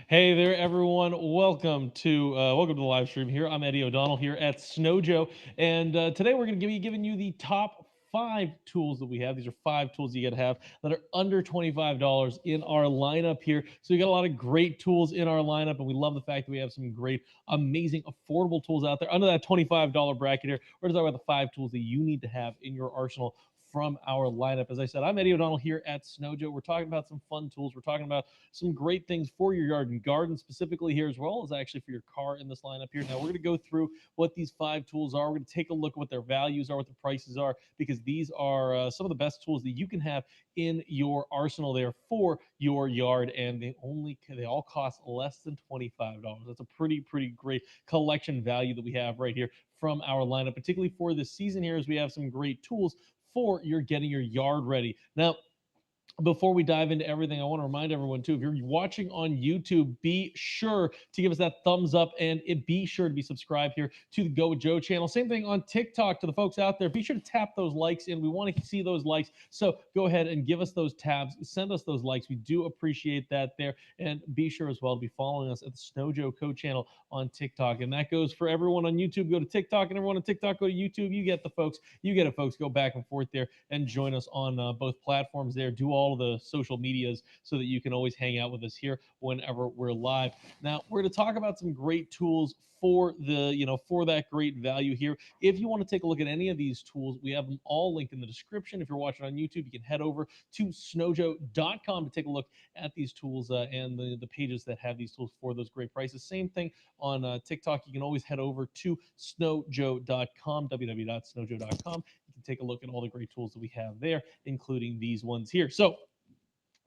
Hey there, everyone. Welcome to the live stream here. I'm Eddie O'Donnell here at Snowjo, and today we're going to be giving you the top five tools that we have. These are five tools you got to have that are under $25 in our lineup here. So we got a lot of great tools in our lineup, and we love the fact that we have some great, amazing, affordable tools out there under that $25 bracket here. We're going to talk about the five tools that you need to have in your arsenal from our lineup. As I said, I'm Eddie O'Donnell here at Snowjo. We're talking about some fun tools. We're talking about some great things for your yard and garden specifically here, as well as actually for your car in this lineup here. Now we're going to go through what these five tools are. We're going to take a look at what their values are, what the prices are, because these are some of the best tools that you can have in your arsenal there for your yard, and they all cost less than $25. That's a pretty great collection value that we have right here from our lineup, particularly for this season here, as we have some great tools for your getting your yard ready. Now, before we dive into everything, I want to remind everyone too, if you're watching on YouTube, be sure to give us that thumbs up, and be sure to be subscribed here to the Go with Joe channel. Same thing on TikTok. To the folks out there, be sure to tap those likes in. We want to see those likes. So go ahead and give us those tabs. Send us those likes. We do appreciate that there. And be sure as well to be following us at the Snowjo Co channel on TikTok. And that goes for everyone on YouTube. Go to TikTok, and everyone on TikTok, go to YouTube. You get the folks. You get it, folks. Go back and forth there and join us on both platforms there. Do all of the social medias so that you can always hang out with us here whenever we're live. Now, we're going to talk about some great tools for for that great value here. If you want to take a look at any of these tools, we have them all linked in the description. If you're watching on YouTube, you can head over to snowjo.com to take a look at these tools and the pages that have these tools for those great prices. Same thing on TikTok. You can always head over to snowjo.com, www.snowjo.com. You can take a look at all the great tools that we have there, including these ones here. So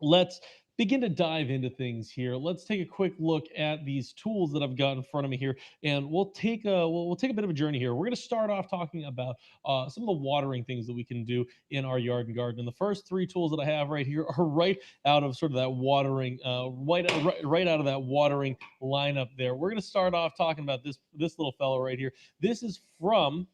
let's begin to dive into things here. Let's take a quick look at these tools that I've got in front of me here, and we'll take a bit of a journey here. We're going to start off talking about some of the watering things that we can do in our yard and garden. And the first three tools that I have right here are right out of sort of that watering, right out of that watering lineup there. We're going to start off talking about this little fellow right here. This is from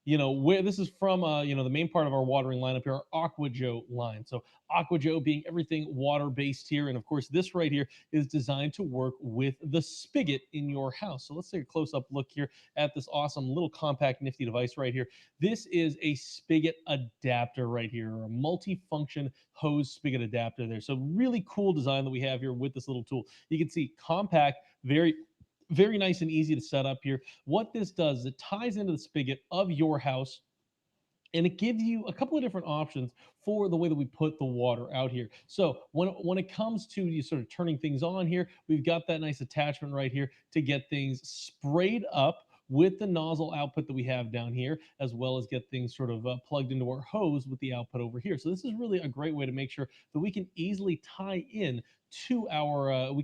where this is from the main part of our watering lineup here, our Aqua Joe line. So Aqua Joe being everything water based here, and of course this right here is designed to work with the spigot in your house. So let's take a close up look here at this awesome little compact nifty device right here. This is a spigot adapter right here, or a multi-function hose spigot adapter there. So really cool design that we have here with this little tool. You can see compact, very nice and easy to set up here. What this does is it ties into the spigot of your house, and it gives you a couple of different options for the way that we put the water out here. So when it comes to you sort of turning things on here, we've got that nice attachment right here to get things sprayed up with the nozzle output that we have down here, as well as get things sort of plugged into our hose with the output over here. So this is really a great way to make sure that we can easily tie in to our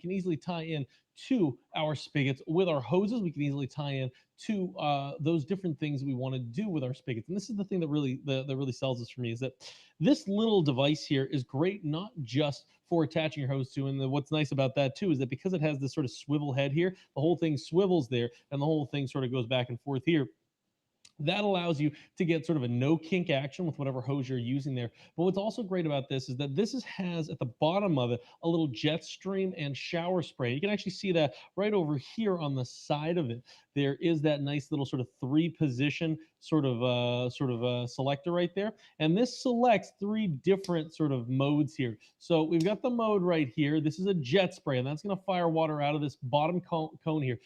spigots with our hoses. We can easily tie in to those different things we want to do with our spigots. And this is the thing that really sells this for me, is that this little device here is great not just for attaching your hose to. And what's nice about that too is that because it has this sort of swivel head here, the whole thing swivels there, and the whole thing sort of goes back and forth here. That allows you to get sort of a no kink action with whatever hose you're using there. But what's also great about this is that has at the bottom of it a little jet stream and shower spray. You can actually see that right over here on the side of it. There is that nice little sort of three position selector right there, and this selects three different sort of modes here. So we've got the mode right here. This is a jet spray, and that's going to fire water out of this bottom cone here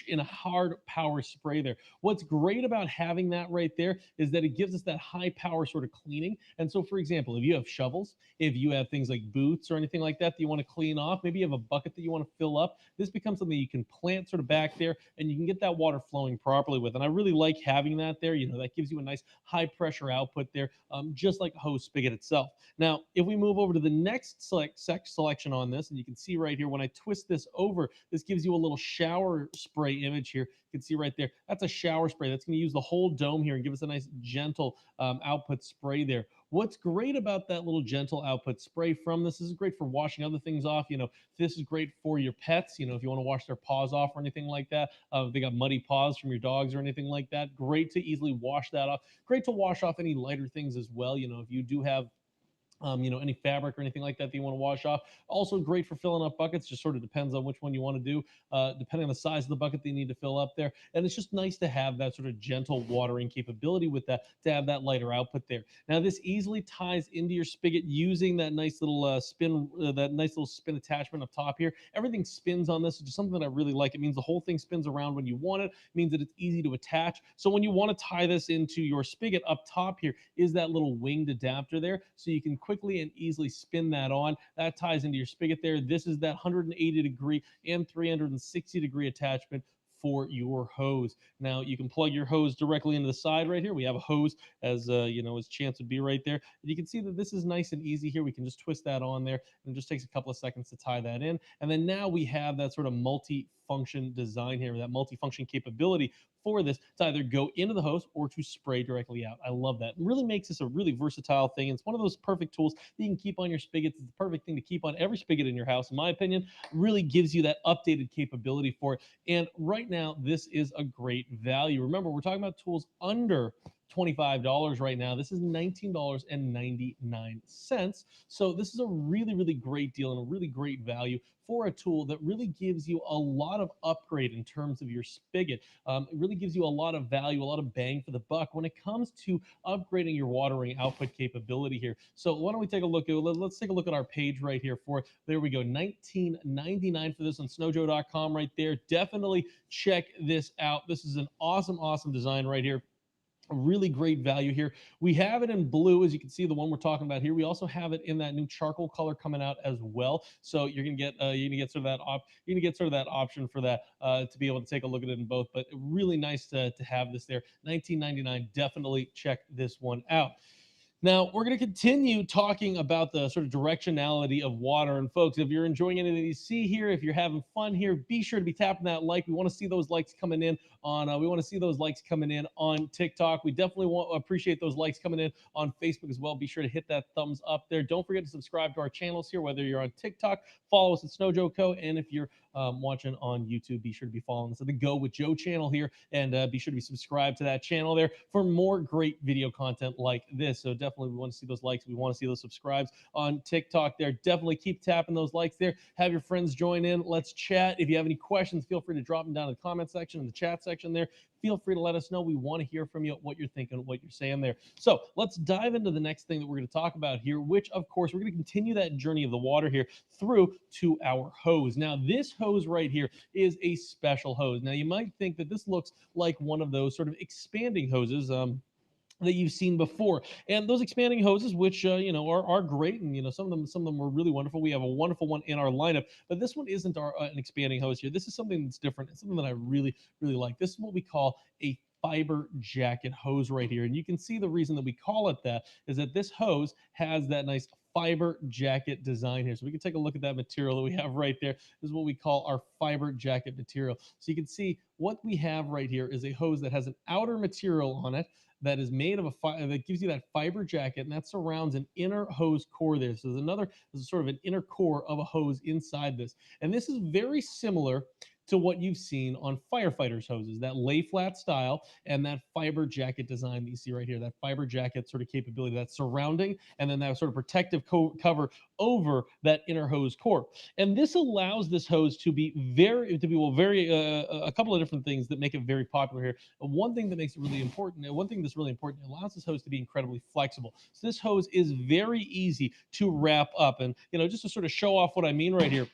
in a hard power spray there. What's great about having that right there is that it gives us that high power sort of cleaning. And so, for example, if you have shovels, if you have things like boots or anything like that that you want to clean off, maybe you have a bucket that you want to fill up, this becomes something you can plant sort of back there, and you can get that water flowing properly with. And I really like having that there. That gives you a nice high pressure output there, just like a hose spigot itself. Now, if we move over to the next selection on this, and you can see right here, when I twist this over, this gives you a little shower spray image here. You can see right there, that's a shower spray. That's going to use the whole dome here and give us a nice gentle output spray there. What's great about that little gentle output spray from this is great for washing other things off. This is great for your pets. If you want to wash their paws off or anything like that, if they got muddy paws from your dogs or anything like that, great to easily wash that off. Great to wash off any lighter things as well. If you do have any fabric or anything like that that you want to wash off. Also great for filling up buckets. Just sort of depends on which one you want to do, depending on the size of the bucket that you need to fill up there. And it's just nice to have that sort of gentle watering capability with that, to have that lighter output there. Now this easily ties into your spigot using that nice little that nice little spin attachment up top here. Everything spins on this, which is something that I really like. It means the whole thing spins around when you want it. It means that it's easy to attach. So when you want to tie this into your spigot, up top here is that little winged adapter there, so you can quickly and easily spin that on. That ties into your spigot there. This is that 180-degree and 360-degree attachment for your hose. Now you can plug your hose directly into the side right here. We have a hose, as as chance would be right there. And you can see that this is nice and easy here. We can just twist that on there, and it just takes a couple of seconds to tie that in. And then now we have that sort of multi-function design here, that multi-function capability for this to either go into the hose or to spray directly out. I love that. It really makes this a really versatile thing. It's one of those perfect tools that you can keep on your spigots. It's the perfect thing to keep on every spigot in your house, in my opinion. Really gives you that updated capability for it. And right now, this is a great value. Remember, we're talking about tools under $25 right now. This is $19.99. So this is a really, really great deal and a really great value for a tool that really gives you a lot of upgrade in terms of your spigot. It really gives you a lot of value, a lot of bang for the buck when it comes to upgrading your watering output capability here. So why don't we take a look at, let's take a look at our page right here for, there we go, $19.99 for this on snowjoe.com right there. Definitely check this out. This is an awesome, awesome design right here. A really great value here. We have it in blue, as you can see, the one we're talking about here. We also have it in that new charcoal color coming out as well. So you're gonna get sort of that you're gonna get sort of that option for that, to be able to take a look at it in both. But really nice to have this there. 19.99. Definitely check this one out. Now, we're going to continue talking about the sort of directionality of water. And folks, if you're enjoying anything you see here, if you're having fun here, be sure to be tapping that like. We want to see those likes coming in on TikTok. We definitely appreciate those likes coming in on Facebook as well. Be sure to hit that thumbs up there. Don't forget to subscribe to our channels here, whether you're on TikTok, follow us at Snowjoe Co. And if you're watching on YouTube, be sure to be following us at the Go with Joe channel here, and be sure to be subscribed to that channel there for more great video content like this. So definitely, we want to see those likes. We want to see those subscribes on TikTok there. Definitely keep tapping those likes there. Have your friends join in. Let's chat. If you have any questions, feel free to drop them down in the comment section, in the chat section there. Feel free to let us know. We want to hear from you, what you're thinking, what you're saying there. So let's dive into the next thing that we're going to talk about here, which, of course, we're going to continue that journey of the water here through to our hose. Now, this hose right here is a special hose. Now, you might think that this looks like one of those sort of expanding hoses. That you've seen before, and those expanding hoses, which are great, and some of them are really wonderful. We have a wonderful one in our lineup, but this one isn't an expanding hose here. This is something that's different. It's something that I really, really like. This is what we call a Fiberjacket hose right here, and you can see the reason that we call it that is that this hose has that nice Fiberjacket design here. So we can take a look at that material that we have right there. This is what we call our Fiberjacket material. So you can see what we have right here is a hose that has an outer material on it that is made of that gives you that fiber jacket, and that surrounds an inner hose core there. So there's sort of an inner core of a hose inside this. And this is very similar to what you've seen on firefighters hoses, that lay flat style and that fiber jacket design that you see right here, that fiber jacket sort of capability, that surrounding, and then that sort of protective cover over that inner hose core. And this allows this hose to be a couple of different things that make it very popular here. One thing that makes it really important, one thing that's really important, it allows this hose to be incredibly flexible. So this hose is very easy to wrap up. And just to sort of show off what I mean right here,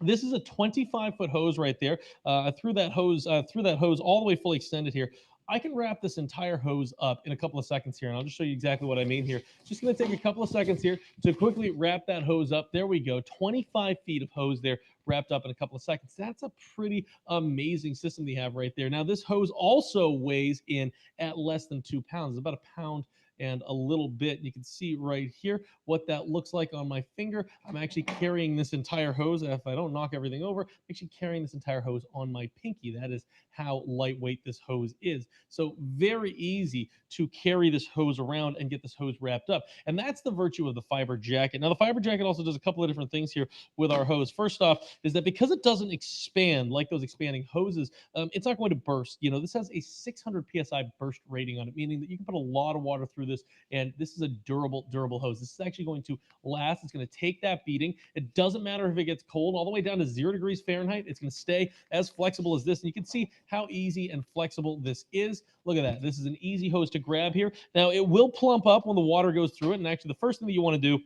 this is a 25-foot hose right there. Through that hose all the way fully extended here. I can wrap this entire hose up in a couple of seconds here, and I'll just show you exactly what I mean here. Just going to take a couple of seconds here to quickly wrap that hose up. There we go, 25 feet of hose there wrapped up in a couple of seconds. That's a pretty amazing system they have right there. Now, this hose also weighs in at less than 2 pounds. It's about a pound and a little bit. You can see right here what that looks like on my finger. I'm actually carrying this entire hose. If I don't knock everything over, I'm actually carrying this entire hose on my pinky. That is how lightweight this hose is. So very easy to carry this hose around and get this hose wrapped up. And that's the virtue of the Fiberjacket. Now, the Fiberjacket also does a couple of different things here with our hose. First off is that because it doesn't expand like those expanding hoses, it's not going to burst. This has a 600 psi burst rating on it, meaning that you can put a lot of water through this. And this is a durable hose. This is actually going to last. It's going to take that beating. It doesn't matter if it gets cold all the way down to 0 degrees Fahrenheit. It's going to stay as flexible as this. And you can see how easy and flexible this is. Look at that. This is an easy hose to grab here. Now, it will plump up when the water goes through it. And actually, the first thing that you want to do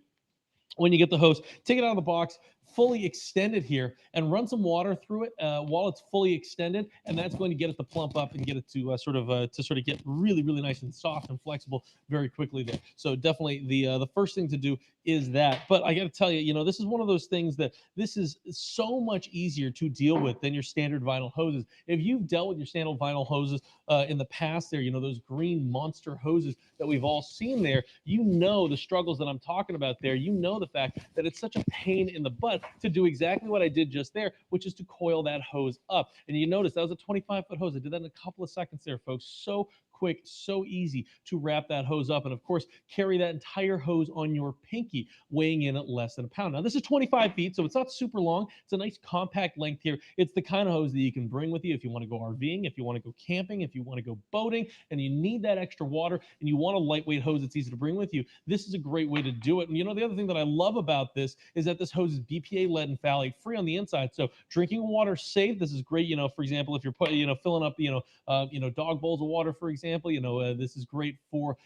when you get the hose, take it out of the box, fully extend it here, and run some water through it while it's fully extended, and that's going to get it to plump up and get it to sort of get really nice and soft and flexible very quickly there. So definitely the first thing to do is that. But I got to tell you, you know, this is one of those things that this is so much easier to deal with than your standard vinyl hoses. If you've dealt with your standard vinyl hoses in the past, there, you know, those green monster hoses that we've all seen there, you know the struggles that I'm talking about there. You know the fact that it's such a pain in the butt to do exactly what I did just there, which is to coil that hose up. And you notice that was a 25-foot hose. I did that in a couple of seconds there, folks. So quick, so easy to wrap that hose up, and of course carry that entire hose on your pinky, weighing in at less than a pound. Now this is 25 feet, so it's not super long. It's a nice compact length here. It's the kind of hose that you can bring with you if you want to go RVing, if you want to go camping, if you want to go boating, and you need that extra water and you want a lightweight hose that's easy to bring with you. This is a great way to do it. And you know, the other thing that I love about this is that this hose is BPA, lead, and phthalate free on the inside, so drinking water safe. This is great, you know, for example, if you're filling up dog bowls of water, for example. This is great for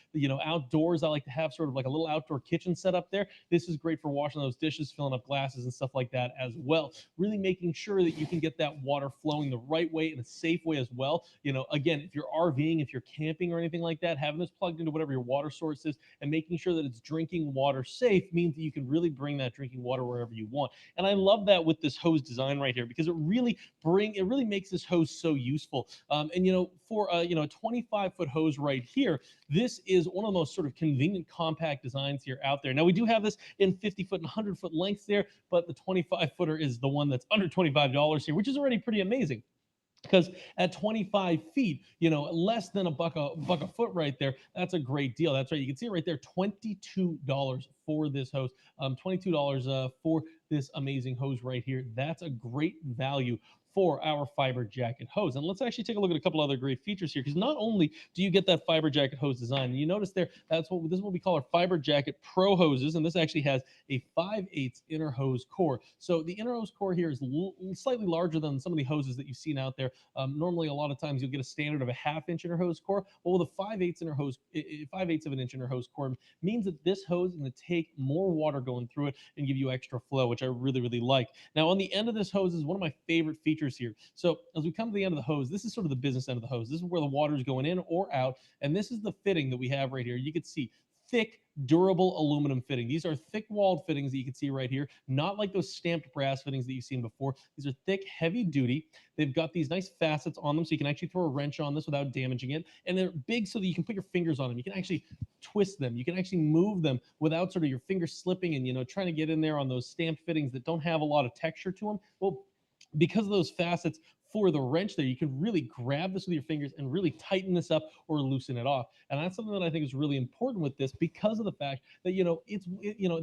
outdoors. I like to have sort of like a little outdoor kitchen set up there. This is great for washing those dishes, filling up glasses and stuff like that as well. Really making sure that you can get that water flowing the right way in a safe way as well. You know, again, if you're RVing, if you're camping or anything like that, having this plugged into whatever your water source is and making sure that it's drinking water safe means that you can really bring that drinking water wherever you want. And I love that with this hose design right here, because it really makes this hose so useful. For a 25-foot hose right here, this is one of the most sort of convenient compact designs here out there. Now we do have this in 50-foot and 100-foot lengths there, but the 25-footer is the one that's under $25 here, which is already pretty amazing. Because at 25 feet, less than a buck a foot right there, that's a great deal. That's right. You can see it right there, $22 for this hose, $22 for this amazing hose right here. That's a great value for our Fiberjacket hose. And let's actually take a look at a couple other great features here, because not only do you get that Fiberjacket hose design, and you notice there, this is what we call our Fiberjacket Pro hoses, and this actually has a 5/8 inner hose core. So the inner hose core here is slightly larger than some of the hoses that you've seen out there. Normally, a lot of times you'll get a standard of a 1/2 inch inner hose core. Well, with a 5/8 inner hose, 5/8 of an inch inner hose core means that this hose is going to take more water going through it and give you extra flow, which I really like. Now, on the end of this hose is one of my favorite features here. So as we come to the end of the hose, this is sort of the business end of the hose. This is where the water is going in or out, and this is the fitting that we have right here. You can see thick, durable aluminum fitting. These are thick-walled fittings that you can see right here, not like those stamped brass fittings that you've seen before. These are thick, heavy-duty. They've got these nice facets on them, so you can actually throw a wrench on this without damaging it. And they're big so that you can put your fingers on them. You can actually twist them. You can actually move them without sort of your fingers slipping and, trying to get in there on those stamped fittings that don't have a lot of texture to them. Well, because of those facets for the wrench there, you can really grab this with your fingers and really tighten this up or loosen it off. And that's something that I think is really important with this, because of the fact that,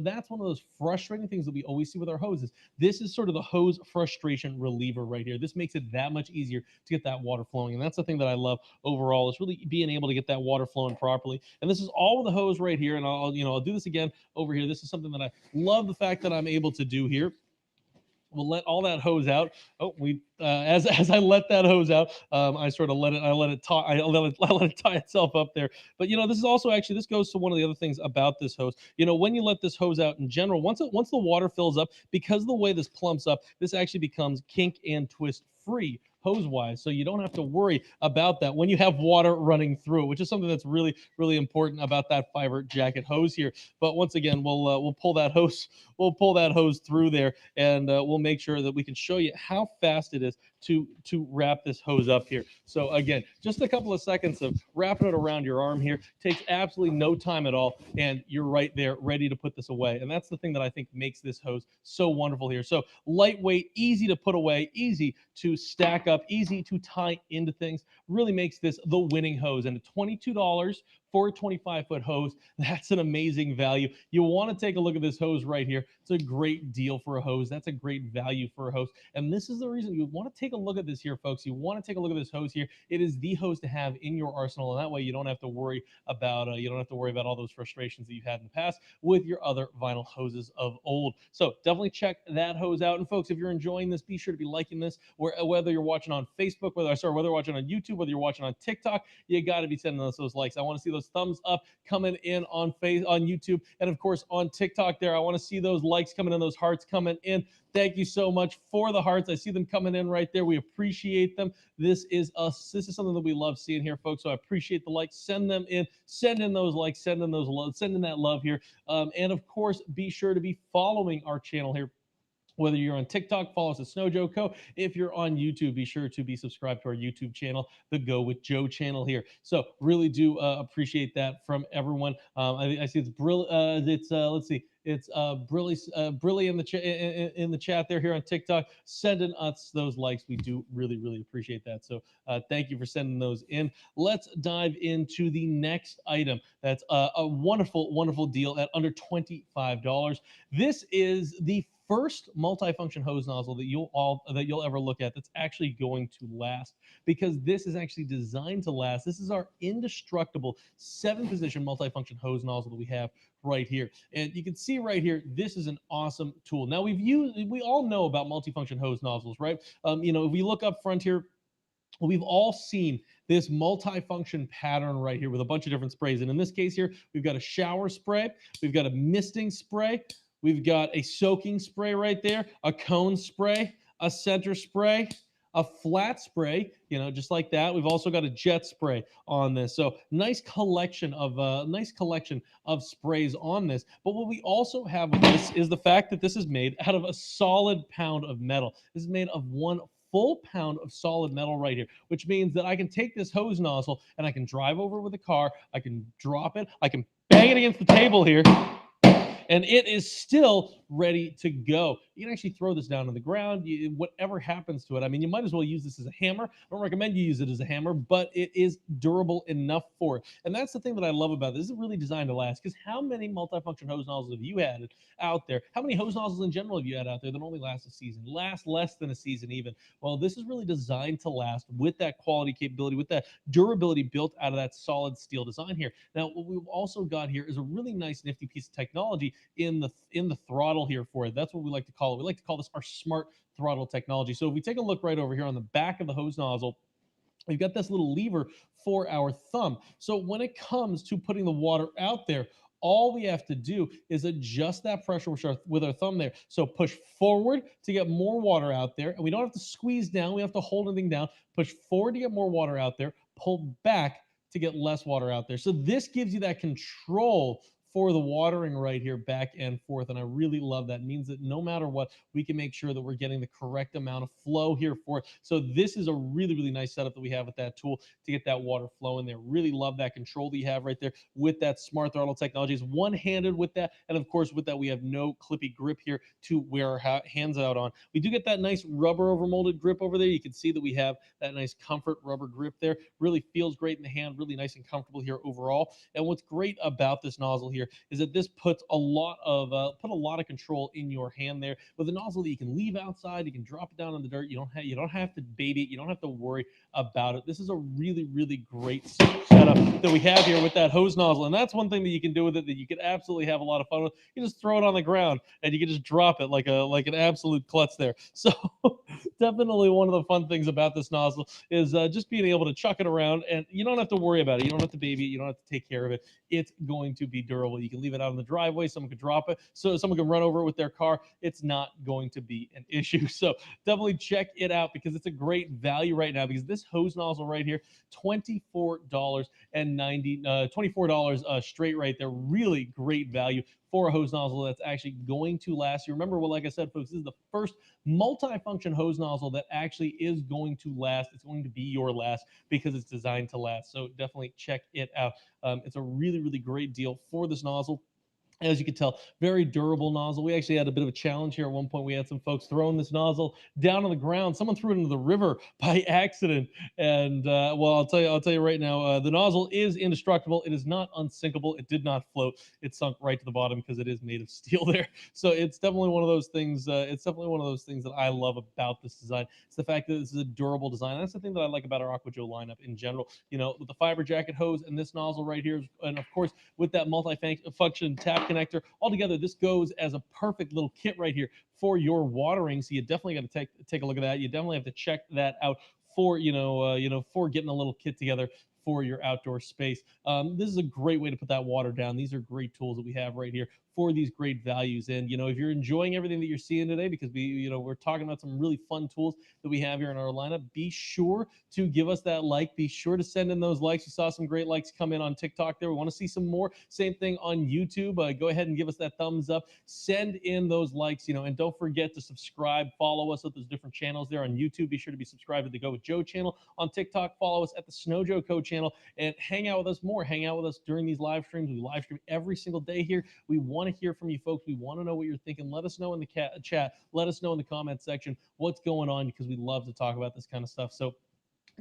that's one of those frustrating things that we always see with our hoses. This is sort of the hose frustration reliever right here. This makes it that much easier to get that water flowing. And that's the thing that I love overall, is really being able to get that water flowing properly. And this is all with the hose right here. And I'll do this again over here. This is something that I love the fact that I'm able to do here. We'll let all that hose out. Oh, as I let that hose out, I sort of let it tie itself up there. But this is also actually, this goes to one of the other things about this hose. When you let this hose out in general, once the water fills up, because of the way this plumps up, this actually becomes kink and twist free hose-wise, so you don't have to worry about that when you have water running through it, which is something that's really important about that Fiberjacket hose here. But once again, we'll pull that hose through there, and we'll make sure that we can show you how fast it is to wrap this hose up here. So again, just a couple of seconds of wrapping it around your arm here takes absolutely no time at all, and you're right there ready to put this away. And that's the thing that I think makes this hose so wonderful here. So lightweight, easy to put away, easy to stack up, easy to tie into things, really makes this the winning hose. And at $22 for a 25-foot hose. That's an amazing value. You want to take a look at this hose right here. It's a great deal for a hose. That's a great value for a hose. And this is the reason you want to take a look at this here, folks. You want to take a look at this hose here. It is the hose to have in your arsenal, and that way you don't have to worry about all those frustrations that you've had in the past with your other vinyl hoses of old. So definitely check that hose out. And folks, if you're enjoying this, be sure to be liking this. Whether you're watching on Facebook, whether you're watching on YouTube, whether you're watching on TikTok, you got to be sending us those likes. I want to see those thumbs up coming in on YouTube, and of course on TikTok. There, I want to see those likes coming in, those hearts coming in. Thank you so much for the hearts. I see them coming in right there. We appreciate them. This is us. This is something that we love seeing here, folks. So I appreciate the likes. Send them in. Send in those likes. Send in those love. Send in that love here. And of course, be sure to be following our channel here. Whether you're on TikTok, follow us at Snowjoe Co. If you're on YouTube, be sure to be subscribed to our YouTube channel, the Go With Joe channel here. So really do appreciate that from everyone. I see it's let's see, it's Brilly in the chat there here on TikTok, sending us those likes. We do really appreciate that. So thank you for sending those in. Let's dive into the next item. That's a wonderful deal at under $25. This is the first multifunction hose nozzle that you'll ever look at that's actually going to last, because this is actually designed to last. This is our Indestructible 7-position multifunction hose nozzle that we have right here. And you can see right here, this is an awesome tool. Now we all know about multifunction hose nozzles, right? If we look up front here, we've all seen this multi-function pattern right here with a bunch of different sprays. And in this case here, we've got a shower spray, we've got a misting spray, we've got a soaking spray right there, a cone spray, a center spray, a flat spray, just like that. We've also got a jet spray on this. So nice collection of sprays on this. But what we also have with this is the fact that this is made out of a solid pound of metal. This is made of 1 full pound of solid metal right here, which means that I can take this hose nozzle and I can drive over with a car, I can drop it, I can bang it against the table here, and it is still ready to go. You can actually throw this down on the ground, whatever happens to it. I mean, you might as well use this as a hammer. I don't recommend you use it as a hammer, but it is durable enough for it. And that's the thing that I love about this. This is really designed to last, because how many multifunction hose nozzles have you had out there? How many hose nozzles in general have you had out there that only last a season, last less than a season even? Well, this is really designed to last with that quality capability, with that durability built out of that solid steel design here. Now, what we've also got here is a really nice, nifty piece of technology in the throttle here for it. That's what we like to call it. We like to call this our smart throttle technology. So if we take a look right over here on the back of the hose nozzle, we've got this little lever for our thumb. So when it comes to putting the water out there, all we have to do is adjust that pressure with our thumb there. So push forward to get more water out there, and we don't have to squeeze down. We have to hold anything down. Push forward to get more water out there. Pull back to get less water out there. So this gives you that control for the watering right here, back and forth. And I really love that. It means that no matter what, we can make sure that we're getting the correct amount of flow here for it. So this is a really nice setup that we have with that tool to get that water flow in there. Really love that control that you have right there with that smart throttle technology. It's one-handed with that. And of course, with that, we have no clippy grip here to wear our hands out on. We do get that nice rubber over molded grip over there. You can see that we have that nice comfort rubber grip there. Really feels great in the hand, really nice and comfortable here overall. And what's great about this nozzle here is that this puts a lot of control in your hand there with a nozzle that you can leave outside. You can drop it down in the dirt. You don't have to baby it. You don't have to worry about it. This is a really great setup that we have here with that hose nozzle. And that's one thing that you can do with it that you could absolutely have a lot of fun with. You just throw it on the ground and you can just drop it like an absolute klutz there. So definitely one of the fun things about this nozzle is just being able to chuck it around, and you don't have to worry about it. You don't have to baby it. You don't have to take care of it. It's going to be durable. You can leave it out in the driveway. Someone could drop it. So someone can run over it with their car. It's not going to be an issue. So definitely check it out, because it's a great value right now, because this hose nozzle right here, $24 straight right there. Really great value for a hose nozzle that's actually going to last. You remember, well, like I said, folks, this is the first multi-function hose nozzle that actually is going to last. It's going to be your last because it's designed to last. So definitely check it out. It's a really great deal for this nozzle. As you can tell, very durable nozzle. We actually had a bit of a challenge here at one point. We had some folks throwing this nozzle down on the ground. Someone threw it into the river by accident. And well, I'll tell you right now, the nozzle is indestructible. It is not unsinkable. It did not float. It sunk right to the bottom because it is made of steel there. So it's definitely one of those things. It's definitely one of those things that I love about this design. It's the fact that this is a durable design. That's the thing that I like about our AquaJoe lineup in general. You know, with the Fiberjacket hose and this nozzle right here, and of course with that multi-function tap connector. Altogether, this goes as a perfect little kit right here for your watering. So you definitely got to take a look at that. You definitely have to check that out for for getting a little kit together for your outdoor space. This is a great way to put that water down. These are great tools that we have right here for these great values. And if you're enjoying everything that you're seeing today, because we're talking about some really fun tools that we have here in our lineup, be sure to give us that like. Be sure to send in those likes. You saw some great likes come in on TikTok there. We want to see some more. Same thing on YouTube. Go ahead and give us that thumbs up. Send in those likes, and don't forget to subscribe. Follow us at those different channels there on YouTube. Be sure to be subscribed to the Go with Joe channel. On TikTok, follow us at the Snow Joe Co channel and hang out with us more. Hang out with us during these live streams. We live stream every single day here. We want to hear from you folks. We want to know what you're thinking. Let us know in the chat. Let us know in the comment section what's going on, because we love to talk about this kind of stuff. So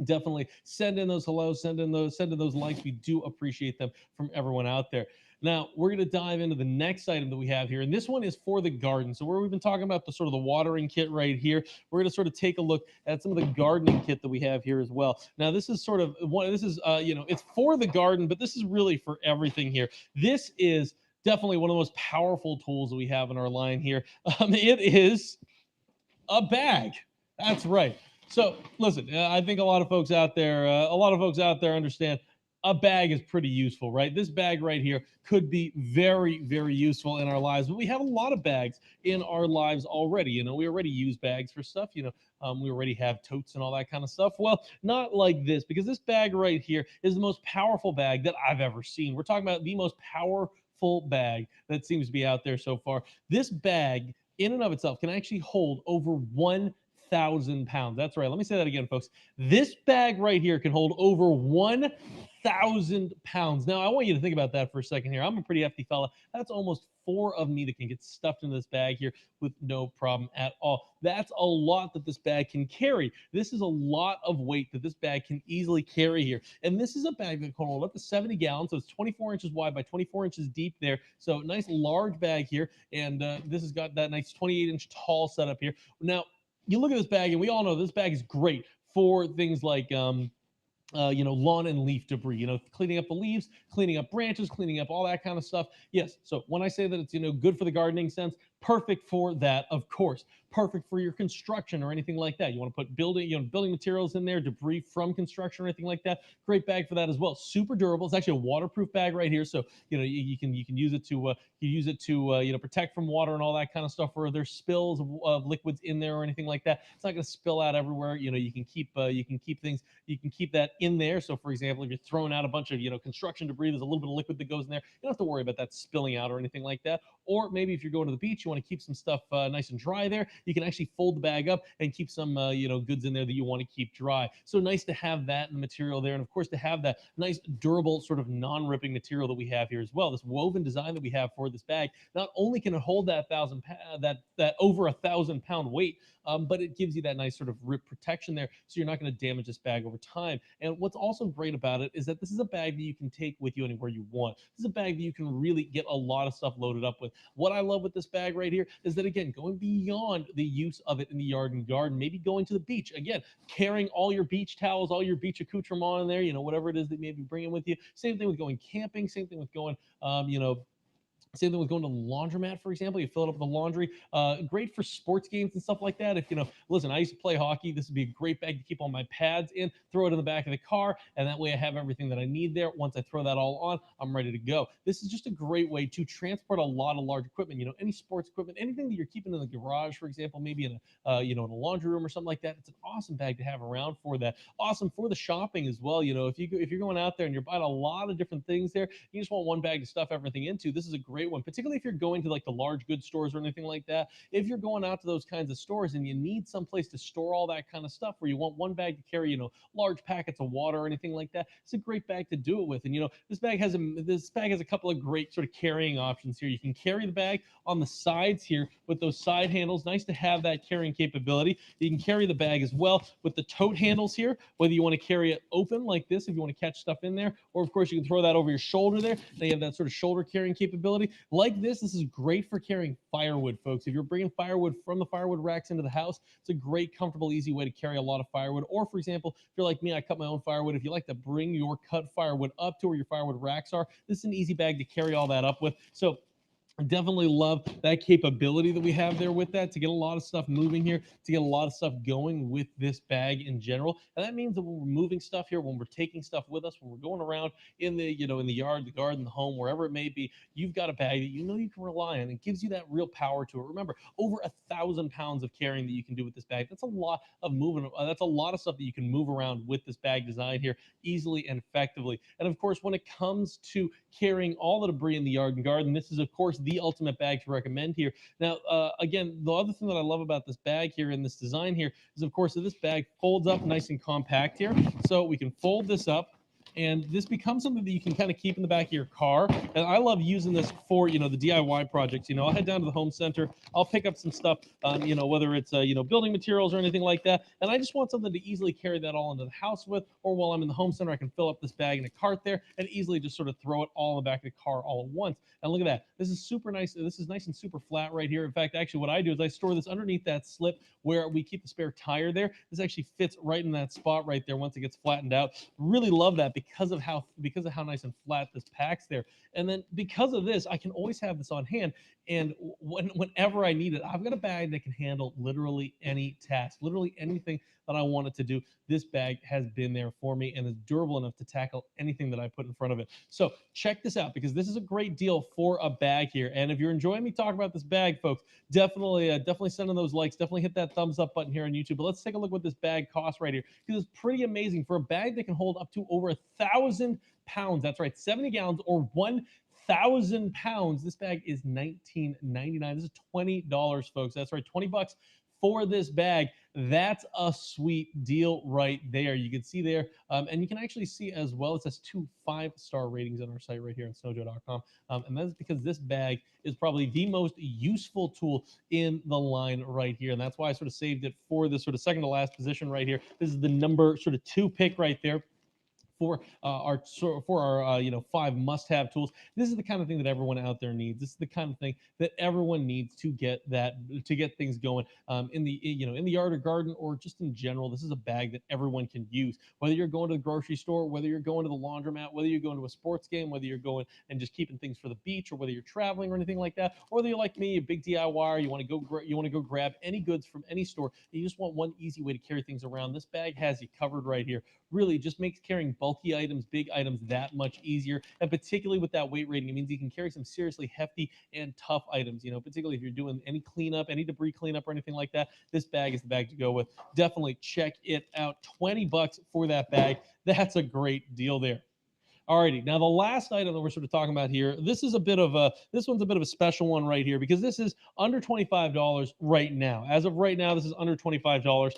definitely send in those hellos, send in those likes. We do appreciate them from everyone out there. Now we're going to dive into the next item that we have here, and this one is for the garden. So where we've been talking about the sort of the watering kit right here, we're going to sort of take a look at some of the gardening kit that we have here as well. Now this is sort of one. This is it's for the garden, but this is really for everything here. This is definitely one of the most powerful tools that we have in our line here. It is a bag. That's right. So listen, I think a lot of folks out there, understand a bag is pretty useful, right? This bag right here could be very, very useful in our lives. But we have a lot of bags in our lives already. We already use bags for stuff. We already have totes and all that kind of stuff. Well, not like this, because this bag right here is the most powerful bag that I've ever seen. We're talking about the most powerful bag that seems to be out there so far. This bag in and of itself can actually hold over 1,000 pounds. That's right. Let me say that again, folks. This bag right here can hold over 1,000 pounds. Now, I want you to think about that for a second here. I'm a pretty hefty fella. That's almost 4 of me that can get stuffed into this bag here with no problem at all. That's a lot that this bag can carry. This is a lot of weight that this bag can easily carry here. And this is a bag that can hold up to 70 gallons. So it's 24 inches wide by 24 inches deep there. So nice large bag here. And this has got that nice 28-inch tall setup here. Now, you look at this bag, and we all know this bag is great for things like lawn and leaf debris, cleaning up the leaves, cleaning up branches, cleaning up all that kind of stuff. Yes. So when I say that it's, good for the gardening sense, perfect for that, of course. Perfect for your construction or anything like that. You want to put building materials in there, debris from construction or anything like that. Great bag for that as well. Super durable. It's actually a waterproof bag right here. So, you can use it to protect from water and all that kind of stuff, or there's spills of liquids in there or anything like that. It's not going to spill out everywhere. You can keep that in there. So for example, if you're throwing out a bunch of construction debris, there's a little bit of liquid that goes in there. You don't have to worry about that spilling out or anything like that. Or maybe if you're going to the beach, you want to keep some stuff nice and dry there. You can actually fold the bag up and keep some goods in there that you want to keep dry. So nice to have that in the material there, and of course to have that nice durable sort of non-ripping material that we have here as well. This woven design that we have for this bag, not only can it hold that over 1,000-pound weight, but it gives you that nice sort of rip protection there, so you're not going to damage this bag over time. And what's also great about it is that this is a bag that you can take with you anywhere you want. This is a bag that you can really get a lot of stuff loaded up with. What I love with this bag right here is that, again, going beyond the use of it in the yard and garden, maybe going to the beach, again, carrying all your beach towels, all your beach accoutrement in there, whatever it is that you may be bringing with you. Same thing with going camping, same thing with going, same thing with going to the laundromat, for example. You fill it up with the laundry. Great for sports games and stuff like that. If listen, I used to play hockey. This would be a great bag to keep all my pads in. Throw it in the back of the car, and that way I have everything that I need there. Once I throw that all on, I'm ready to go. This is just a great way to transport a lot of large equipment. Any sports equipment, anything that you're keeping in the garage, for example, maybe in in a laundry room or something like that. It's an awesome bag to have around for that. Awesome for the shopping as well. If you're going out there and you're buying a lot of different things there, you just want one bag to stuff everything into. This is a great great one, particularly if you're going to like the large goods stores or anything like that. If you're going out to those kinds of stores and you need some place to store all that kind of stuff, where you want one bag to carry, large packets of water or anything like that, it's a great bag to do it with. And this bag has a couple of great sort of carrying options here. You can carry the bag on the sides here with those side handles. Nice to have that carrying capability. You can carry the bag as well with the tote handles here, whether you want to carry it open like this if you want to catch stuff in there, or of course you can throw that over your shoulder there. They have that sort of shoulder carrying capability. Like this is great for carrying firewood, folks. If you're bringing firewood from the firewood racks into the house, it's a great, comfortable, easy way to carry a lot of firewood. Or for example, if you're like me, I cut my own firewood. If you like to bring your cut firewood up to where your firewood racks are, this is an easy bag to carry all that up with. So I definitely love that capability that we have there with that, to get a lot of stuff moving here, to get a lot of stuff going with this bag in general. And that means that when we're moving stuff here, when we're taking stuff with us, when we're going around in in the yard, the garden, the home, wherever it may be, you've got a bag that you can rely on. It gives you that real power to it. Remember, over 1,000 pounds of carrying that you can do with this bag. That's a lot of moving. That's a lot of stuff that you can move around with this bag design here easily and effectively. And of course, when it comes to carrying all the debris in the yard and garden, this is of course the ultimate bag to recommend here. Now, again, the other thing that I love about this bag here and this design here is, of course, that this bag folds up nice and compact here. So we can fold this up, and this becomes something that you can kind of keep in the back of your car. And I love using this for, the DIY projects. I'll head down to the home center, I'll pick up some stuff, whether it's, building materials or anything like that. And I just want something to easily carry that all into the house with, or while I'm in the home center, I can fill up this bag in a cart there and easily just sort of throw it all in the back of the car all at once. And look at that. This is super nice. This is nice and super flat right here. In fact, actually what I do is I store this underneath that slip where we keep the spare tire there. This actually fits right in that spot right there once it gets flattened out. Really love that because of how nice and flat this packs there. And then because of this, I can always have this on hand. And whenever I need it, I've got a bag that can handle literally any task, literally anything that I want it to do. This bag has been there for me and is durable enough to tackle anything that I put in front of it. So check this out, because this is a great deal for a bag here. And if you're enjoying me talk about this bag, folks, definitely send in those likes. Definitely hit that thumbs up button here on YouTube. But let's take a look what this bag costs right here, because it's pretty amazing for a bag that can hold up to over 1,000 pounds. That's right, 70 gallons or 1,000 pounds. This bag is $19.99. This is $20, folks. That's right, $20 for this bag. That's a sweet deal right there. You can see there, and you can actually see as well, it says 2 5-star ratings on our site right here on snowjoe.com. And that's because this bag is probably the most useful tool in the line right here. And that's why I sort of saved it for this sort of second to last position right here. This is the number sort of 2 pick right there for our 5 must-have tools. This is the kind of thing that everyone out there needs. This is the kind of thing that everyone needs to get things going in the yard or garden, or just in general. This is a bag that everyone can use. Whether you're going to the grocery store, whether you're going to the laundromat, whether you're going to a sports game, whether you're going and just keeping things for the beach, or whether you're traveling or anything like that, or whether you're like me, a big DIYer, you want to go grab any goods from any store, and you just want one easy way to carry things around. This bag has you covered right here. Really just makes carrying bulky items, big items, that much easier. And particularly with that weight rating, it means you can carry some seriously hefty and tough items, particularly if you're doing any cleanup, any debris cleanup or anything like that. This bag is the bag to go with. Definitely check it out. $20 for that bag. That's a great deal there. Alrighty, now the last item that we're sort of talking about here, this one's a bit of a special one right here, because this is under $25 right now. As of right now, this is under $25,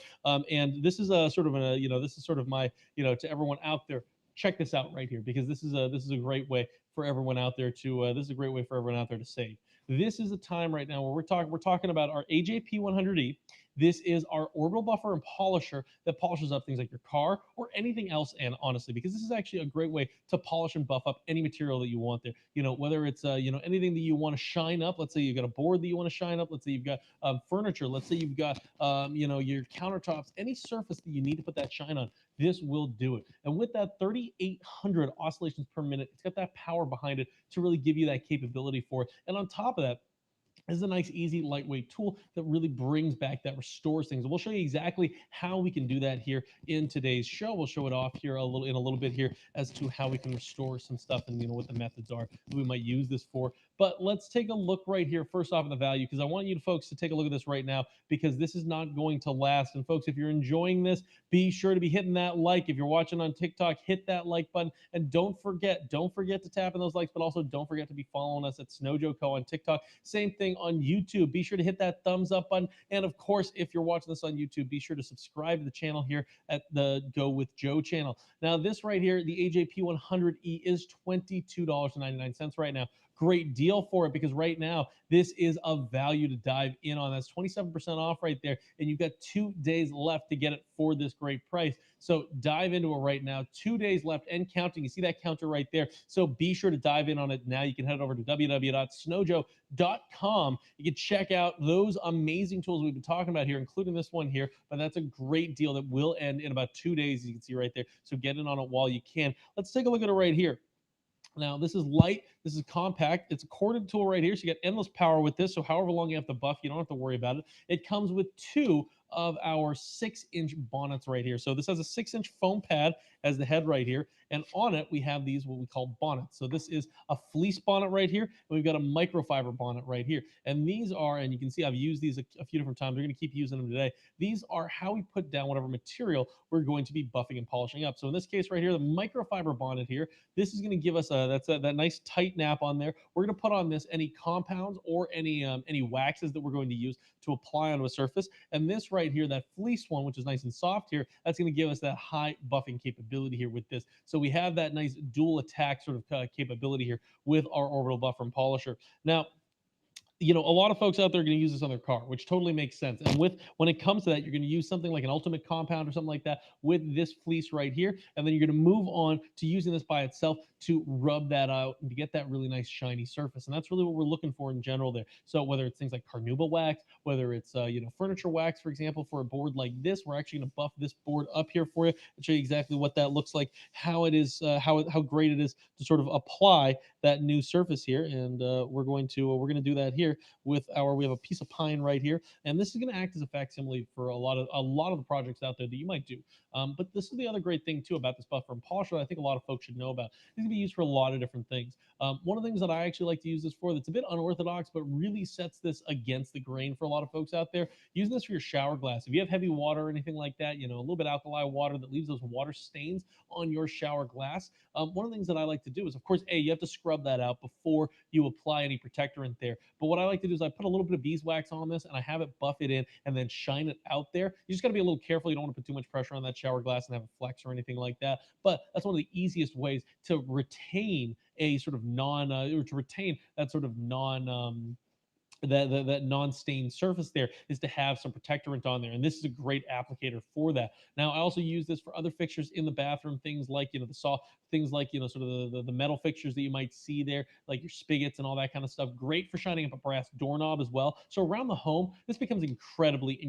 and this is a sort of this is sort of my, to everyone out there, check this out right here, because this is a great way for everyone out there to save. This is a time right now where we're talking about our AJP 100E. This is our orbital buffer and polisher that polishes up things like your car or anything else. And honestly, because this is actually a great way to polish and buff up any material that you want there. Whether it's anything that you want to shine up. Let's say you've got a board that you want to shine up. Let's say you've got furniture. Let's say you've got your countertops. Any surface that you need to put that shine on, this will do it. And with that 3,800 oscillations per minute, it's got that power behind it to really give you that capability for it. And on top of that, this is a nice, easy, lightweight tool that really brings back, that restores things. And we'll show you exactly how we can do that here in today's show. We'll show it off here in a little bit here as to how we can restore some stuff and what the methods are that we might use this for. But let's take a look right here first off in the value, because I want you folks to take a look at this right now, because this is not going to last. And folks, if you're enjoying this, be sure to be hitting that like. If you're watching on TikTok, hit that like button, and don't forget to tap in those likes, but also don't forget to be following us at Snowjoe Co on TikTok. Same thing on YouTube. Be sure to hit that thumbs up button, and of course, if you're watching this on YouTube, be sure to subscribe to the channel here at the Go with Joe channel. Now, this right here, the AJP 100E, is $22.99 right now. Great deal for it, because right now this is a value to dive in on. That's 27% off right there, and you've got 2 days left to get it for this great price. So dive into it right now. 2 days left and counting. You see that counter right there. So be sure to dive in on it now. You can head over to www.snowjoe.com. You can check out those amazing tools we've been talking about here, including this one here. But that's a great deal that will end in about 2 days, as you can see right there. So get in on it while you can. Let's take a look at it right here. Now, this is light, this is compact. It's a corded tool right here, so you get endless power with this. So however long you have to buff, you don't have to worry about it. It comes with two of our 6-inch bonnets right here. So this has a 6-inch foam pad as the head right here, and on it we have these what we call bonnets. So this is a fleece bonnet right here, and we've got a microfiber bonnet right here. And these are, and you can see I've used these a few different times. We're going to keep using them today. These are how we put down whatever material we're going to be buffing and polishing up. So in this case right here, the microfiber bonnet here, this is going to give us that nice tight nap on there. We're going to put on this any compounds or any waxes that we're going to use to apply onto a surface. And this right here, that fleece one, which is nice and soft here, that's going to give us that high buffing capability here with this. So we have that nice dual attack sort of capability here with our orbital buffer and polisher. Now, a lot of folks out there are going to use this on their car, which totally makes sense. And when it comes to that, you're going to use something like an ultimate compound or something like that with this fleece right here, and then you're going to move on to using this by itself to rub that out and to get that really nice shiny surface. And that's really what we're looking for in general there. So whether it's things like carnauba wax, whether it's furniture wax, for example, for a board like this, we're actually going to buff this board up here for you and show you exactly what that looks like, how it is, how great it is to sort of apply that new surface here. And we're going to do that here with we have a piece of pine right here, and this is going to act as a facsimile for a lot of the projects out there that you might do. But this is the other great thing too about this buffer and polisher that I think a lot of folks should know about. It's going to be used for a lot of different things. One of the things that I actually like to use this for, that's a bit unorthodox but really sets this against the grain for a lot of folks out there, using this for your shower glass. If you have heavy water or anything like that, a little bit alkali water that leaves those water stains on your shower glass, one of the things that I like to do is, of course, you have to scrub that out before you apply any protectorant there. But what I like to do is I put a little bit of beeswax on this and I have it buff it in and then shine it out there. You just got to be a little careful. You don't want to put too much pressure on that shower glass and have a flex or anything like that. But that's one of the easiest ways to retain a sort of or to retain that sort of that non-stained surface there, is to have some protectorant on there, and this is a great applicator for that. Now, I also use this for other fixtures in the bathroom, things like the soft things like sort of the metal fixtures that you might see there, like your spigots and all that kind of stuff. Great for shining up a brass doorknob as well. So around the home, this becomes incredibly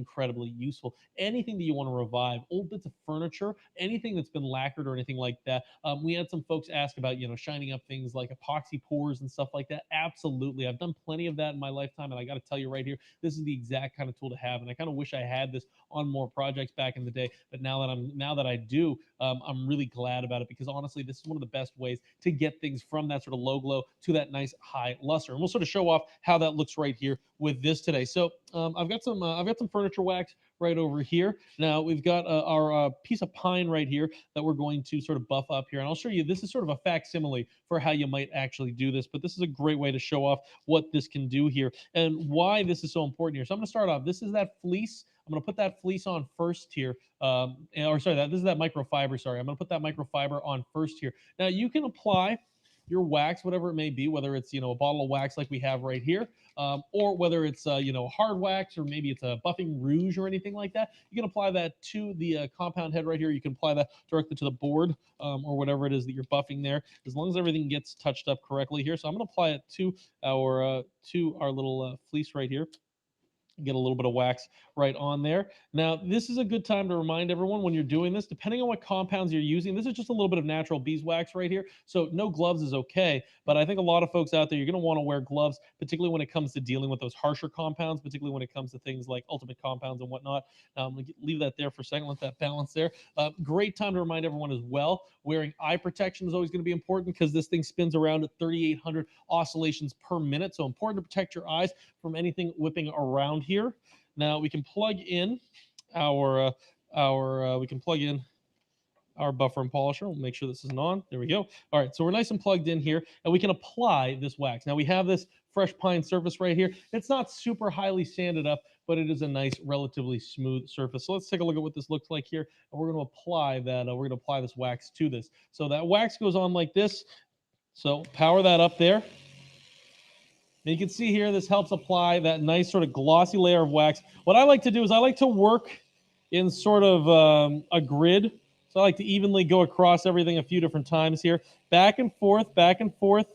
useful. Anything that you want to revive, old bits of furniture, anything that's been lacquered or anything like that. We had some folks ask about shining up things like epoxy pores and stuff like that. Absolutely, I've done plenty of that in my lifetime, and I got to tell you right here, this is the exact kind of tool to have. And I kind of wish I had this on more projects back in the day, but now that I do, I'm really glad about it, because honestly, this is one of the best ways to get things from that sort of low glow to that nice high luster. And we'll sort of show off how that looks right here with this today. So I've got some furniture wax right over here. Now we've got our piece of pine right here that we're going to sort of buff up here. And I'll show you, this is sort of a facsimile for how you might actually do this, but this is a great way to show off what this can do here and why this is so important here. So I'm going to start off. This is that fleece. I'm going to put that fleece on first here. This is that microfiber. Sorry, I'm going to put that microfiber on first here. Now you can apply your wax, whatever it may be, whether it's a bottle of wax like we have right here, or whether it's hard wax, or maybe it's a buffing rouge or anything like that. You can apply that to the compound head right here. You can apply that directly to the board, or whatever it is that you're buffing there, as long as everything gets touched up correctly here. So I'm going to apply it to our little fleece right here. Get a little bit of wax right on there. Now, this is a good time to remind everyone when you're doing this, depending on what compounds you're using, this is just a little bit of natural beeswax right here. So no gloves is okay. But I think a lot of folks out there, you're going to want to wear gloves, particularly when it comes to dealing with those harsher compounds, particularly when it comes to things like ultimate compounds and whatnot. Leave that there for a second, let that balance there. Great time to remind everyone as well, wearing eye protection is always going to be important because this thing spins around at 3,800 oscillations per minute. So important to protect your eyes from anything whipping around here. Now we can plug in our we can plug in our buffer and polisher. We'll make sure this isn't on. There we go. All right, so we're nice and plugged in here, and we can apply this wax. Now we have this fresh pine surface right here. It's not super highly sanded up, but it is a nice, relatively smooth surface. So let's take a look at what this looks like here, and we're going to apply that. We're going to apply this wax to this. So that wax goes on like this. So power that up there. And you can see here, this helps apply that nice sort of glossy layer of wax. What I like to do is I like to work in sort of a grid. So I like to evenly go across everything a few different times here. Back and forth, back and forth.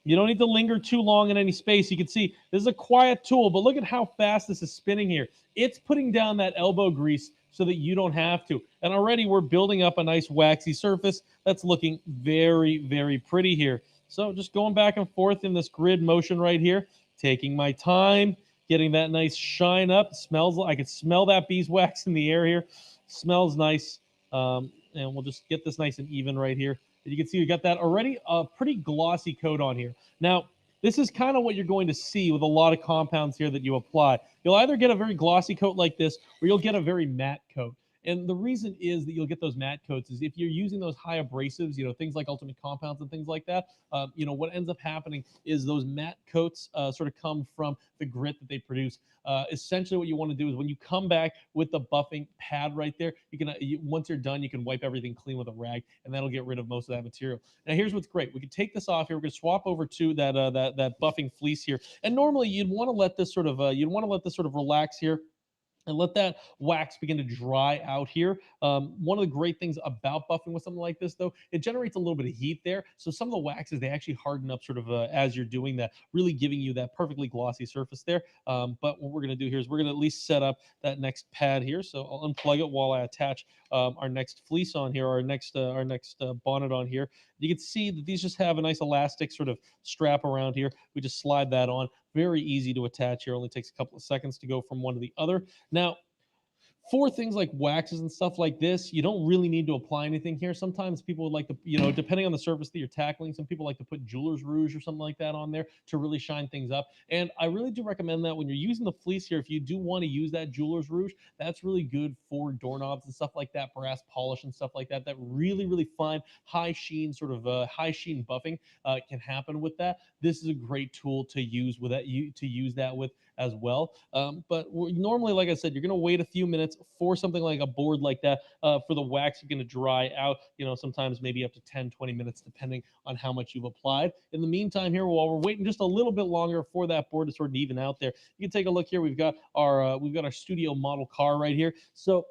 You don't need to linger too long in any space. You can see this is a quiet tool, but look at how fast this is spinning here. It's putting down that elbow grease so that you don't have to. And already we're building up a nice waxy surface that's looking very, very pretty here. So just going back and forth in this grid motion right here, taking my time, getting that nice shine up. Smells, I can smell that beeswax in the air here. Smells nice. And we'll just get this nice and even right here. You can see we got that already a pretty glossy coat on here. Now, this is kind of what you're going to see with a lot of compounds here that you apply. You'll either get a very glossy coat like this, or you'll get a very matte coat. And the reason is that you'll get those matte coats is if you're using those high abrasives, things like ultimate compounds and things like that, what ends up happening is those matte coats sort of come from the grit that they produce. Essentially what you want to do is when you come back with the buffing pad right there, you can once you're done, you can wipe everything clean with a rag, and that'll get rid of most of that material. Now here's what's great: we can take this off here. We're going to swap over to that buffing fleece here, and normally you'd want to let this sort of relax here and let that wax begin to dry out here. One of the great things about buffing with something like this, though, it generates a little bit of heat there. So some of the waxes, they actually harden up sort of as you're doing that, really giving you that perfectly glossy surface there. But what we're going to do here is we're going to at least set up that next pad here. So I'll unplug it while I attach our next fleece on here, our next bonnet on here. You can see that these just have a nice elastic sort of strap around here. We just slide that on. Very easy to attach here. Only takes a couple of seconds to go from one to the other. Now, for things like waxes and stuff like this, you don't really need to apply anything here. Sometimes people would like to, depending on the surface that you're tackling, some people like to put jeweler's rouge or something like that on there to really shine things up. And I really do recommend that when you're using the fleece here, if you do want to use that jeweler's rouge, that's really good for doorknobs and stuff like that, brass polish and stuff like that. That really, really fine, high sheen, sort of high sheen buffing can happen with that. This is a great tool to use with that, to use that with as well. But normally, like I said, you're going to wait a few minutes for something like a board like that for the wax going to dry out, sometimes maybe up to 10, 20 minutes, depending on how much you've applied. In the meantime here, while we're waiting just a little bit longer for that board to sort of even out there, you can take a look here. We've got our studio model car right here. So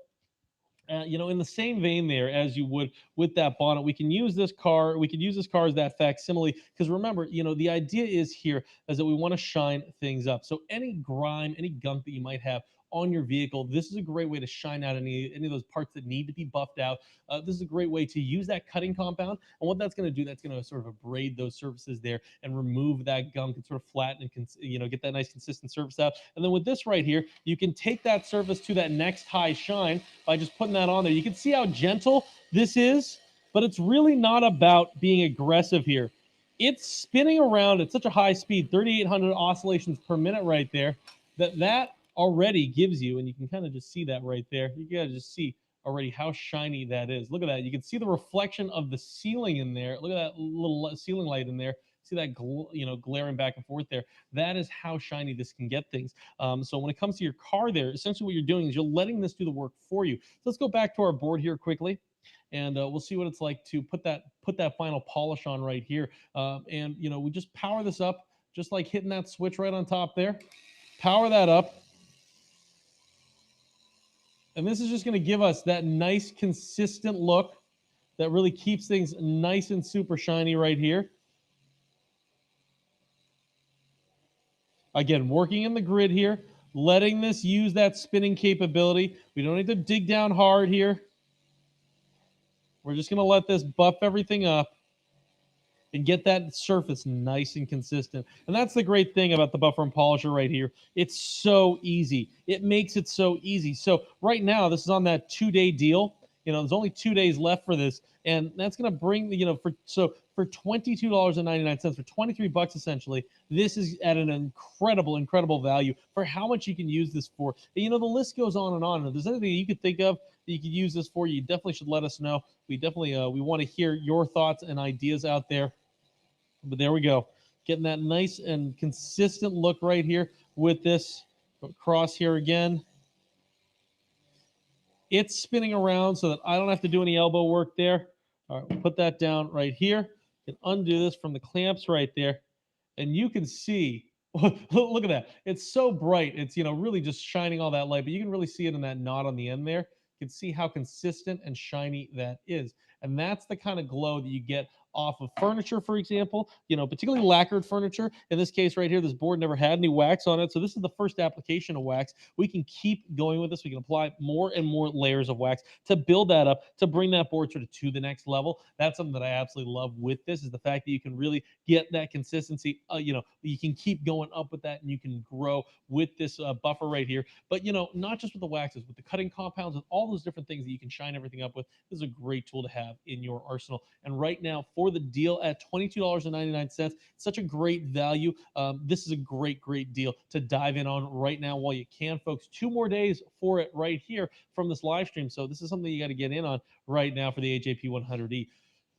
in the same vein there as you would with that bonnet, we can use this car. We could use this car as that facsimile because remember, the idea is here is that we want to shine things up. So any grime, any gunk that you might have on your vehicle, this is a great way to shine out any of those parts that need to be buffed out. This is a great way to use that cutting compound, and what that's going to do, that's going to sort of abrade those surfaces there and remove that gunk and sort of flatten and get that nice consistent surface out. And then with this right here, you can take that surface to that next high shine by just putting that on there. You can see how gentle this is, but it's really not about being aggressive here. It's spinning around at such a high speed, 3,800 oscillations per minute right there, that already gives you, and you can kind of just see that right there. You gotta just see already how shiny that is. Look at that. You can see the reflection of the ceiling in there. Look at that little ceiling light in there. See that glaring back and forth there. That is how shiny this can get things. So when it comes to your car there, essentially what you're doing is you're letting this do the work for you. So let's go back to our board here quickly, and we'll see what it's like to put that final polish on right here. And we just power this up, just like hitting that switch right on top there. Power that up. And this is just going to give us that nice, consistent look that really keeps things nice and super shiny right here. Again, working in the grid here, letting this use that spinning capability. We don't need to dig down hard here. We're just going to let this buff everything up and get that surface nice and consistent. And that's the great thing about the buffer and polisher right here. It's so easy. It makes it so easy. So right now, this is on that 2-day deal. There's only 2 days left for this, and that's going to bring the for $22.99, for 23 bucks essentially. This is at an incredible value for how much you can use this for. And, the list goes on and on. If there's anything you could think of that you could use this for, you definitely should let us know. We definitely we want to hear your thoughts and ideas out there. But there we go. Getting that nice and consistent look right here with this. Across here again. It's spinning around so that I don't have to do any elbow work there. All right, we'll put that down right here. And undo this from the clamps right there. And you can see, look at that. It's so bright. It's, really just shining all that light. But you can really see it in that knot on the end there. You can see how consistent and shiny that is. And that's the kind of glow that you get off of furniture, for example, particularly lacquered furniture. In this case right here, this board never had any wax on it. So this is the first application of wax. We can keep going with this. We can apply more and more layers of wax to build that up, to bring that board sort of to the next level. That's something that I absolutely love with this, is the fact that you can really get that consistency. You can keep going up with that, and you can grow with this buffer right here. But, not just with the waxes, with the cutting compounds, with all those different things that you can shine everything up with. This is a great tool to have in your arsenal. And right now, for the deal at $22.99, such a great value. This is a great deal to dive in on right now while you can, folks. 2 more days for it right here from this live stream. So this is something you got to get in on right now for the AJP 100E.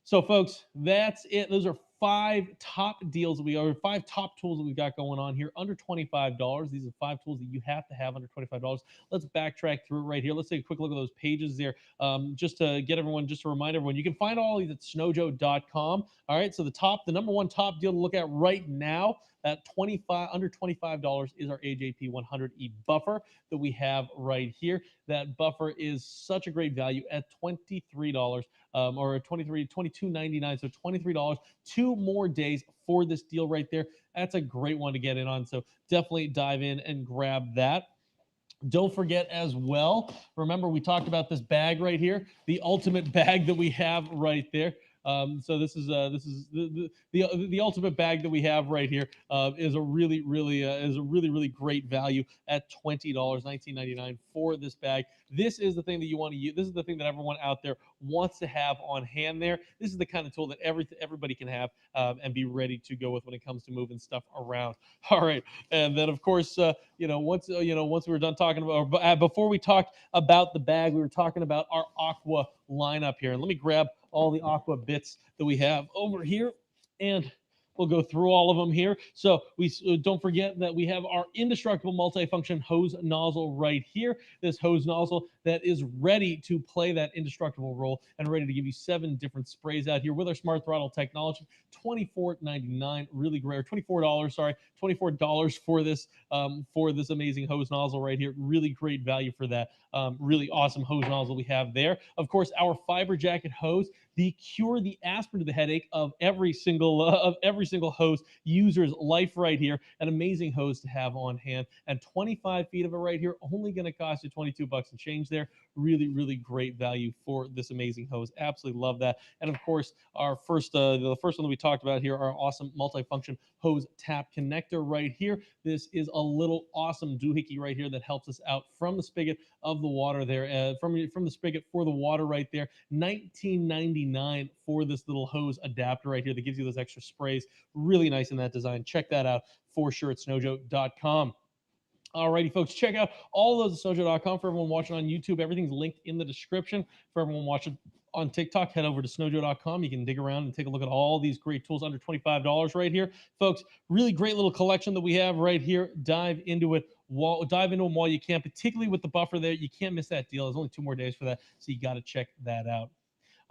So, folks, that's it. Those are 5 top deals or 5 top tools that we've got going on here under $25. These are 5 tools that you have to have under $25. Let's backtrack through it right here. Let's take a quick look at those pages there. Just to remind everyone, you can find all these at snowjoe.com. All right, so the number 1 top deal to look at right now at under $25 is our AJP 100E buffer that we have right here. That buffer is such a great value at $23. Or $22.99, so $23. 2 more days for this deal right there. That's a great one to get in on. So definitely dive in and grab that. Don't forget as well, remember we talked about this bag right here, the ultimate bag that we have right there. So this is the ultimate bag that we have right here. Is a really great value at $20, $19.99 for this bag. This is the thing that you want to use. This is the thing that everyone out there wants to have on hand there. This is the kind of tool that everybody can have and be ready to go with when it comes to moving stuff around. All right, and then of course, once we were done talking about, or before we talked about the bag, we were talking about our Aqua lineup here. And let me grab all the Aqua bits that we have over here, and we'll go through all of them here. So we don't forget that we have our Indestructible multifunction hose nozzle right here. This hose nozzle that is ready to play that indestructible role and ready to give you 7 different sprays out here with our smart throttle technology. $24.99, really great. Or $24, sorry, $24 for this amazing hose nozzle right here. Really great value for that. Really awesome hose nozzle we have there. Of course, our Fiberjacket hose, the aspirin to the headache of every single hose user's life right here. An amazing hose to have on hand, and 25 feet of it right here, only going to cost you 22 bucks and change there. Really great value for this amazing hose. Absolutely love that. And of course, our the first one that we talked about here, our awesome multifunction hose tap connector right here. This is a little awesome doohickey right here that helps us out from the spigot of the water there, from the spigot for the water right there. $19.99 for this little hose adapter right here that gives you those extra sprays. Really nice in that design. Check that out for sure at snowjoe.com. Alrighty, folks, check out all those at snowjoe.com. For everyone watching on YouTube, everything's linked in the description. For everyone watching on TikTok, head over to snowjoe.com. You can dig around and take a look at all these great tools under $25 right here. Folks, really great little collection that we have right here. Dive into it. Dive into them while you can, particularly with the buffer there. You can't miss that deal. There's only 2 more days for that, so you got to check that out.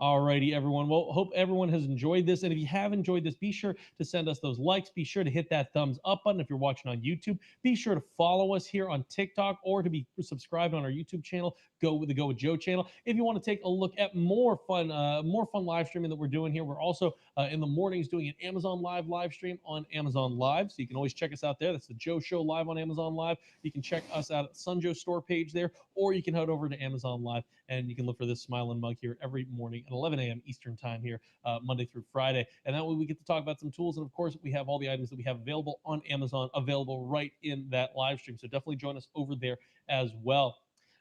Alrighty, everyone. Well, hope everyone has enjoyed this. And if you have enjoyed this, be sure to send us those likes. Be sure to hit that thumbs up button if you're watching on YouTube. Be sure to follow us here on TikTok or to be subscribed on our YouTube channel, Go with Joe channel. If you want to take a look at more fun live streaming that we're doing here, we're also in the mornings doing an Amazon live stream on Amazon Live. So you can always check us out there. That's the Joe Show live on Amazon Live. You can check us out at Sunjoe store page there, or you can head over to Amazon Live and you can look for this smiling mug here every morning at 11 a.m. Eastern time here, Monday through Friday. And that way we get to talk about some tools. And of course, we have all the items that we have available on Amazon available right in that live stream. So definitely join us over there as well.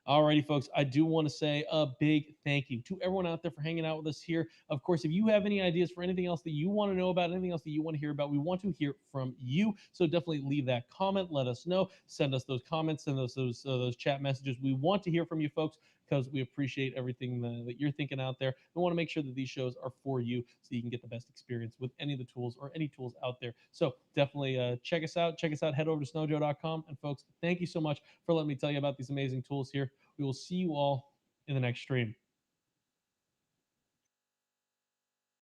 Alrighty, folks, I do want to say a big thank you to everyone out there for hanging out with us here. Of course, if you have any ideas for anything else that you want to know about, anything else that you want to hear about, we want to hear from you. So definitely leave that comment. Let us know. Send us those comments. Send us those chat messages. We want to hear from you, folks, because we appreciate everything that you're thinking out there. We want to make sure that these shows are for you so you can get the best experience with any of the tools or any tools out there. So definitely check us out. Check us out. Head over to snowjoe.com. And folks, thank you so much for letting me tell you about these amazing tools here. We will see you all in the next stream.